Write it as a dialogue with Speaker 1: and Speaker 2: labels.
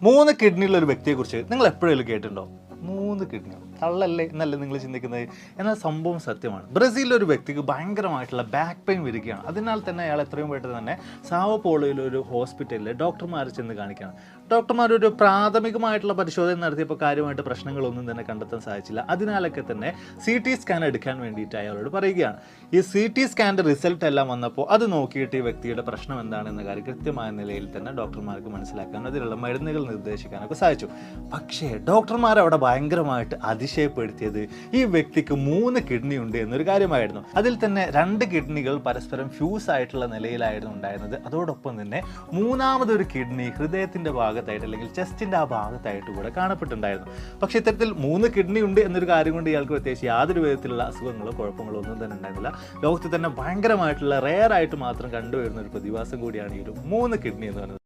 Speaker 1: 3 കിഡ്നിയുള്ള ഒരു വ്യക്തിയെക്കുറിച്ച് നിങ്ങൾ എപ്പോഴെങ്കിലും കേട്ടിട്ടുണ്ടോ? 3 കിഡ്നി കള്ളല്ലേ എന്നല്ലേ നിങ്ങൾ ചിന്തിക്കുന്നത്? എന്നാൽ സംഭവം സത്യമാണ്. ബ്രസീലിലെ ഒരു വ്യക്തിക്ക് ഭയങ്കരമായിട്ടുള്ള ബാക്ക് പെയിൻ വരികയാണ്. അതിനാൽ തന്നെ അയാൾ എത്രയും പെട്ടെന്ന് തന്നെ സാവോ പോളോയിലെ ഒരു ഹോസ്പിറ്റലിൽ ഡോക്ടർമാരെ ചെന്ന് കാണിക്കുകയാണ്. ഡോക്ടർമാരൊരു പ്രാഥമികമായിട്ടുള്ള പരിശോധന നടത്തിയപ്പോൾ കാര്യമായിട്ട് പ്രശ്നങ്ങളൊന്നും തന്നെ കണ്ടെത്താൻ സാധിച്ചില്ല. അതിനാലൊക്കെ തന്നെ CT സ്കാൻ എടുക്കാൻ വേണ്ടിയിട്ട് അയാളോട് പറയുകയാണ്. ഈ CT സ്കാൻ്റെ റിസൾട്ട് എല്ലാം വന്നപ്പോൾ അത് നോക്കിയിട്ട് ഈ വ്യക്തിയുടെ പ്രശ്നം എന്താണെന്ന കാര്യം കൃത്യമായ നിലയിൽ തന്നെ ഡോക്ടർമാർക്ക് മനസ്സിലാക്കാൻ അതിനുള്ള മരുന്നുകൾ നിർദ്ദേശിക്കാനൊക്കെ സാധിച്ചു. പക്ഷേ ഡോക്ടർമാർ അവിടെ ഭയങ്കരമായിട്ട് അതിശയപ്പെടുത്തിയത് ഈ വ്യക്തിക്ക് 3 കിഡ്നി ഉണ്ട് എന്നൊരു കാര്യമായിരുന്നു. അതിൽ തന്നെ 2 കിഡ്നികൾ പരസ്പരം ഫ്യൂസ് ആയിട്ടുള്ള നിലയിലായിരുന്നു ഉണ്ടായിരുന്നത്. അതോടൊപ്പം തന്നെ മൂന്നാമതൊരു കിഡ്നി ഹൃദയത്തിൻ്റെ ഭാഗത്തായിട്ട് അല്ലെങ്കിൽ ചെസ്റ്റിൻ്റെ ആ ഭാഗത്തായിട്ട് കൂടെ കാണപ്പെട്ടിട്ടുണ്ടായിരുന്നു. പക്ഷേ ഇത്തരത്തിൽ 3 കിഡ്നി ഉണ്ട് എന്നൊരു കാര്യം കൊണ്ട് ഇയാൾക്ക് പ്രത്യേകിച്ച് യാതൊരു വിധത്തിലുള്ള അസുഖങ്ങളോ കുഴപ്പങ്ങളോ ഒന്നും തന്നെ ഉണ്ടായിരുന്നില്ല. ലോകത്തിൽ തന്നെ ഭയങ്കരമായിട്ടുള്ള റെയർ ആയിട്ട് മാത്രം കണ്ടുവരുന്ന ഒരു പ്രതിഭാസം കൂടിയാണ് ഈ ഒരു 3 കിഡ്നി എന്ന് പറയുന്നത്.